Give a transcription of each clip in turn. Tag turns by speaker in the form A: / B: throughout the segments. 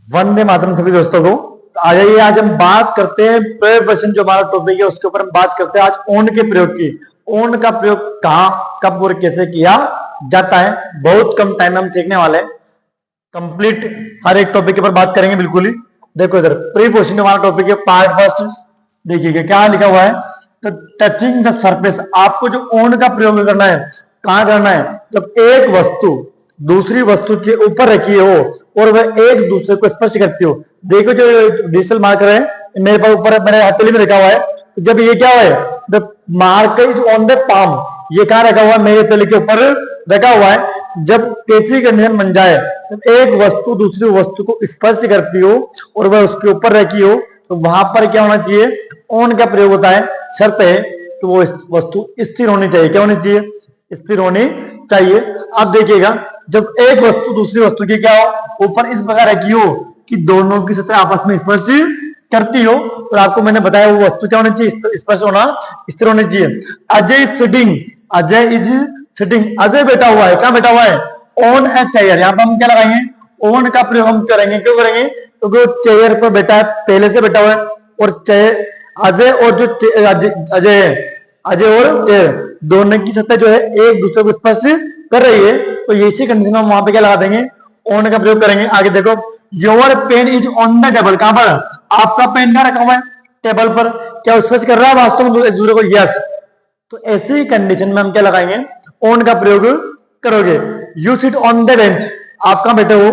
A: वंदे मातरम सभी दोस्तों को। तो आ जाइए, आज हम बात करते हैं प्रिपरेशन, जो हमारा टॉपिक है उसके ऊपर हम बात करते हैं आज ओन के प्रयोग की। ओन का प्रयोग कहाँ, कब और कैसे किया जाता है, बहुत कम टाइम में हम सीखने वाले हैं। कंप्लीट हर एक टॉपिक के ऊपर बात करेंगे बिल्कुल ही। देखो इधर प्रीपोजिशन हमारा टॉपिक है, पार्ट फर्स्ट। देखिएगा क्या लिखा हुआ है, तो टचिंग द सरफेस। आपको जो ओन का प्रयोग करना है, कहाँ करना है, जब एक वस्तु दूसरी वस्तु के ऊपर रखी हो और वह एक दूसरे को स्पर्श करती हो। देखो जो डिजिटल मार्कर है मेरे पास ऊपर मेरे हथेली में रखा हुआ है, तो जब ये क्या हुआ है, the marker is on the palm, ये कहाँ रखा हुआ है, मेरे हथेली के ऊपर रखा हुआ है। जब कैसी कंडीशन बन जाए, जब एक वस्तु दूसरी वस्तु को स्पर्श करती हो और वह उसके ऊपर रखी हो, तो वहां पर क्या होना चाहिए, ऑन का प्रयोग होता है। शर्त है कि वो वस्तु स्थिर होनी चाहिए। क्या होनी चाहिए, स्थिर होनी चाहिए। अब देखिएगा, जब एक वस्तु दूसरी वस्तु की क्या हो, ऊपर इस प्रकार रखी हो कि दोनों की सतह आपस में स्पर्श करती हो, और आपको मैंने बताया वो वस्तु क्या होनी चाहिए, स्पर्श होना, स्थिर होनी चाहिए। Ajay is sitting, Ajay is sitting, Ajay बैठा हुआ है। क्या बैठा हुआ है, ऑन ए चेयर। यहाँ पर हम क्या लगाएंगे, ऑन का प्रयोग हम करेंगे। क्यों करेंगे, क्योंकि वो चेयर पर बैठा है, पहले से बैठा हुआ है। और चेयर, अजय और जो अजय है, अजय और चेयर दोनों की सतह जो है एक दूसरे को स्पर्श कर रही है, तो इसी कंडीशन में हम वहां पे क्या लगा देंगे, ऑन का प्रयोग करेंगे। आगे देखो, your pen is on the table. कहां पर, आपका पेन कहां रखा हुआ है, टेबल पर। क्या स्पर्श कर रहा है वास्तव में एक दूसरे को, यस। तो ऐसी कंडीशन में हम क्या लगाएंगे, ऑन का प्रयोग करोगे। You sit on the bench, आप कहां बैठे हो,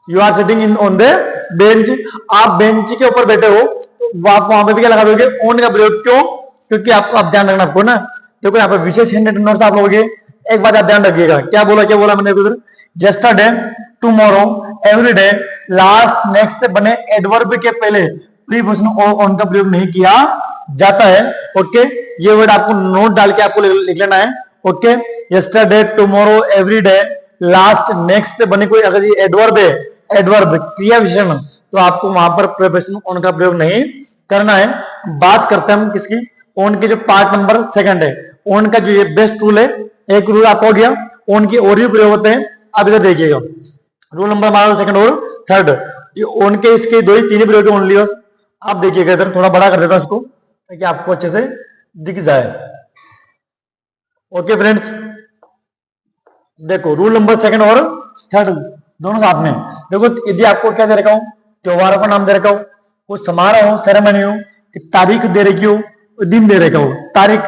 A: you are sitting in on the bench, आप बेंच के ऊपर बैठे हो, तो आप वहां पे भी क्या लगा दोगे, ऑन का प्रयोग। क्यों, क्योंकि आपको आप ध्यान रखना आपको ना। देखो यहाँ पर विशेष हैंड नोट्स आप लोगे, एक बात आप ध्यान रखिएगा। क्या बोला मैंने उधर, yesterday, tomorrow, everyday, last, next बने एडवर्ब के पहले प्रीपोजिशन ऑन का प्रयोग नहीं किया जाता है। ओके, ये वर्ड आपको नोट डाल के आपको लिख लेना है। Okay, yesterday, tomorrow, everyday, last, next बने कोई अगर ये एडवर्ब है, एडवर्ब क्रिया विशेषण, तो आपको वहां पर प्रीपोजिशन ऑन का प्रयोग नहीं करना है। बात करते हैं हम किसकी, ऑन के जो पार्ट नंबर सेकंड है। ऑन का जो ये बेस्ट रूल है, एक रूल आपको हो गया, ऑन के और भी प्रयोग होते हैं। अब इधर देखिएगा, रूल नंबर हमारा सेकंड और थर्ड, ये ऑन के इसके दो ही तीन ही प्रयोग ओनली। आप देखिएगा इधर, थोड़ा बड़ा कर देता हूं इसको ताकि आपको अच्छे से दिख जाए। ओके फ्रेंड्स, देखो रूल नंबर सेकंड और थर्ड दोनों साथ में। देखो यदि आपको क्या दे रखा हूं, त्योहारों का नाम दे रखा हूं, कुछ समारोह हो, सेरेमनी हो, तारीख दे रखी हो, दिन दे रखा हो, तारीख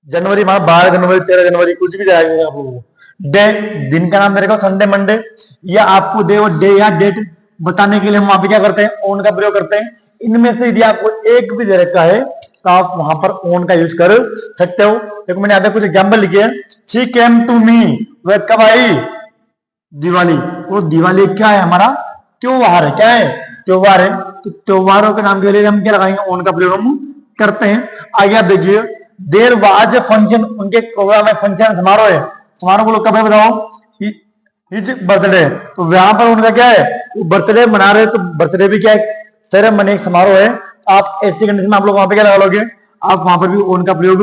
A: जनवरी, 12 जनवरी, 13 जनवरी, कुछ भी जाएगा आप लोगों को। डे, दिन का नाम दे रखा हो, संडे, मंडे, या आपको डे या डेट बताने के लिए हम वहां पे क्या करते हैं, ऑन का प्रयोग करते हैं। इनमें से यदि आपको एक भी दे रखा है तो आप वहां पर ऑन का यूज कर सकते हो। देखो मैंने यहाँ पे कुछ एग्जाम्पल लिखे हैं। शी केम टू मी, वह कब आई, दिवाली। वो दिवाली क्या है, हमारा त्योहार है। क्या है, त्योहार है। तो त्योहारों के नाम के लिए हम क्या लगाएंगे, ऑन का प्रयोग हम करते हैं। आगे आप देखिए, देर वाज फंक्शन, उनके प्रोग्राम है, फंक्शन समारोह है। समारोह को लोग कब है बताओ, हिज बर्थडे। तो वहां पर उनका क्या है, वो बर्थडे मना रहे, तो बर्थडे भी क्या है, सेरेमनी, एक समारोह है। आप ऐसी कंडीशन में आप लोग वहां पे क्या लगा लोगे, आप वहां पर भी ऑन का प्रयोग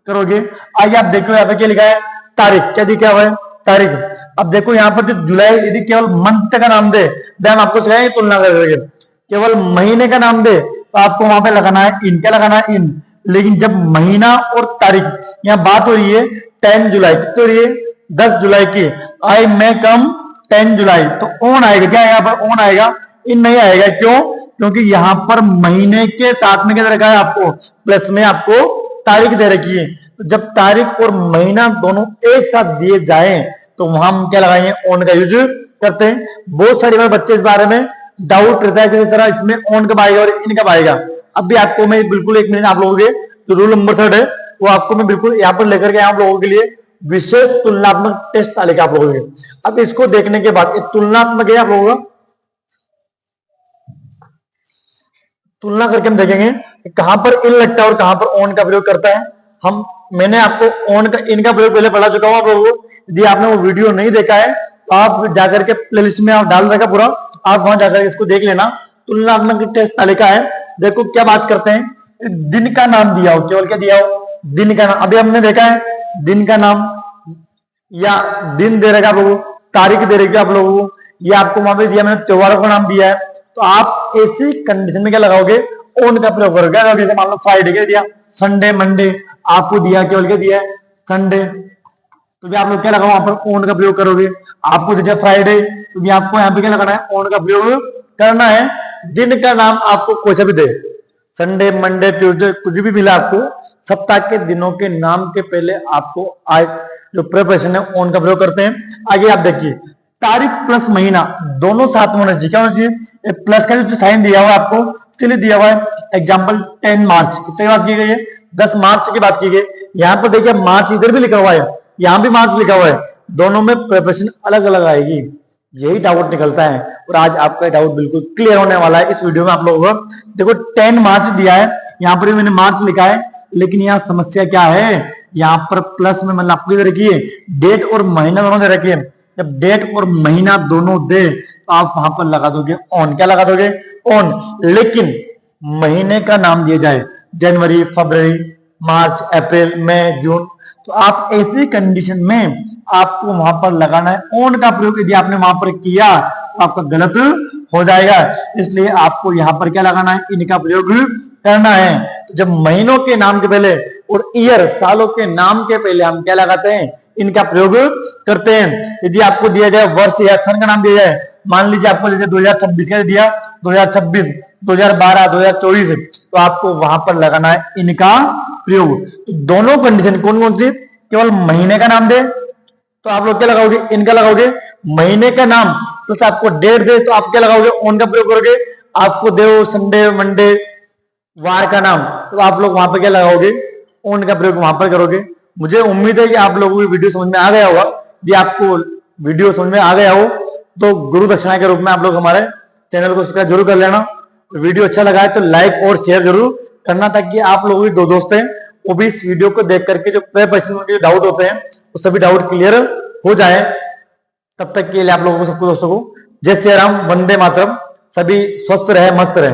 A: करोगे। आगे आप देखो यहाँ पे क्या लिखा है, तारीख। क्या दिखा हुआ है, तारीख। अब देखो यहाँ पर जो जुलाई, यदि केवल मंथ का नाम दे, हम आपको सिखाएंगे तुलना करेंगे। केवल महीने का नाम दे तो आपको वहां पे लगाना है इन, क्या लगाना है, इन। लेकिन जब महीना और तारीख, यहाँ बात हो रही है 10 जुलाई, कितनी हो रही है, 10 जुलाई की, आई मे कम 10 जुलाई, तो ऑन आएगा। क्या यहाँ पर ऑन आएगा, इन नहीं आएगा। क्यों, क्योंकि यहाँ पर महीने के साथ में क्या रखा है, आपको प्लस में आपको तारीख दे रखी है। तो जब तारीख और महीना दोनों एक साथ दिए जाए तो वहां हम क्या लगाएंगे, ऑन का यूज करते हैं। बहुत सारे बार बच्चे इस बारे में डाउट रहता है कि सर इसमें ऑन कब आएगा और इन कब आएगा। अब भी आपको मैं बिल्कुल एक मिनट आप लोगों के जो रूल नंबर थर्ड है वो आपको मैं बिल्कुल यहाँ पर लेकर के आप लोगों के लिए विशेष तुलनात्मक टेस्ट डालेगा आप लोगों के। अब इसको देखने के बाद तुलनात्मक है, आप लोगों का तुलना करके हम देखेंगे कहां पर इन लगता है और कहां पर ऑन का प्रयोग करता है। मैंने आपको ऑन का, इन का प्रयोग पहले पढ़ा चुका हूं आप लोगों को। यदि आपने वो वीडियो नहीं देखा है तो आप जाकर के प्लेलिस्ट में आप डाल रखा पूरा, आप वहां जाकर इसको देख लेना। तुलनात्मक टेस्ट तालिका है। देखो क्या बात करते हैं, दिन का नाम दिया हो, केवल क्या दिया हो, दिन का नाम। अभी हमने देखा है दिन का नाम या दिन दे रखा आप लोगों को, तारीख दे रखी आप लोगों को, ये आपको वहां पे दिया मैंने त्योहारों का नाम दिया है, तो आप ऐसी कंडीशन में क्या लगाओगे, ओन का प्रयोग करोगे। जैसे मान लो फ्राइडे क्या दिया, संडे मंडे, आपको दिया केवल क्या दिया है, संडे, तो भी आप लोग क्या लगाओ वहां पर ओन का प्रयोग करोगे। आपको दिया फ्राइडे, तो भी आपको यहाँ पे क्या लगाना है, ओन का प्रयोग करना है। दिन का नाम आपको कोई सा भी दे, संडे मंडे ट्यूसडे कुछ भी मिला आपको, सप्ताह के दिनों के नाम के पहले आपको आज जो प्रिपरेशन है ओन का प्रयोग करते हैं। आगे आप देखिए, तारीख प्लस महीना दोनों साथ में होना चाहिए। क्या होना चाहिए, प्लस का जो साइन दिया हुआ है आपको इसलिए दिया हुआ है। एग्जाम्पल 10 मार्च कितने की बात की गई है, 10 मार्च की बात की गई। यहाँ पर देखिए मार्च इधर भी लिखा हुआ है, यहाँ भी मार्च लिखा हुआ है, दोनों में प्रिपरेशन अलग अलग आएगी। यही डाउट निकलता है और आज आपका डाउट बिल्कुल क्लियर होने वाला है इस वीडियो में आप लोगों को। देखो 10 मार्च दिया है, यहाँ पर भी मैंने मार्च लिखा है, लेकिन यहाँ समस्या क्या है, यहाँ पर प्लस में मतलब आपको इधर रखिए डेट और महीना दोनों दे रखिए। जब डेट और महीना दोनों दे तो आप वहां पर लगा दोगे ऑन। क्या लगा दोगे, ऑन। लेकिन महीने का नाम दिया जाए जनवरी फरवरी मार्च अप्रैल मई जून, तो आप ऐसी कंडीशन में आपको वहां पर लगाना है ऑन का प्रयोग। यदि आपने वहां पर किया तो आपका गलत हो जाएगा, इसलिए आपको यहाँ पर क्या लगाना है, इनका प्रयोग करना है। तो जब महीनों के नाम के पहले और ईयर सालों के नाम के पहले हम क्या लगाते हैं, इनका प्रयोग करते हैं। यदि आपको दिया जाए वर्ष या सन का नाम दिया जाए, मान लीजिए आपको जैसे 2026 का दिया, 2026 2012 2024, तो आपको वहां पर लगाना है इनका प्रयोग। तो दोनों कंडीशन कौन कौन सी, केवल महीने का नाम दे तो आप लोग क्या लगाओगे, इनका लगाओगे। महीने का नाम प्लस आपको डेट दे तो आप क्या लगाओगे, ऑन का प्रयोग करोगे। आपको दे संडे मंडे वार का नाम, तो आप लोग वहां पर क्या लगाओगे, ऑन का प्रयोग वहां पर करोगे। मुझे उम्मीद है कि आप लोगों को वीडियो समझ में आ गया होगा। यदि आपको वीडियो समझ में आ गया हो तो गुरु दक्षिणा के रूप में आप लोग हमारे चैनल को सब्सक्राइब जरूर कर लेना। वीडियो अच्छा लगा है तो लाइक और शेयर जरूर करना, ताकि आप लोगों के दो दोस्त हैं वो भी इस वीडियो को देख करके जो प्रिपरेशन के डाउट होते हैं वो सभी डाउट क्लियर हो जाए। तब तक के लिए आप लोगों को सबको दोस्तों को जय श्री राम, वंदे मातरम। सभी स्वस्थ रहे, मस्त रहे।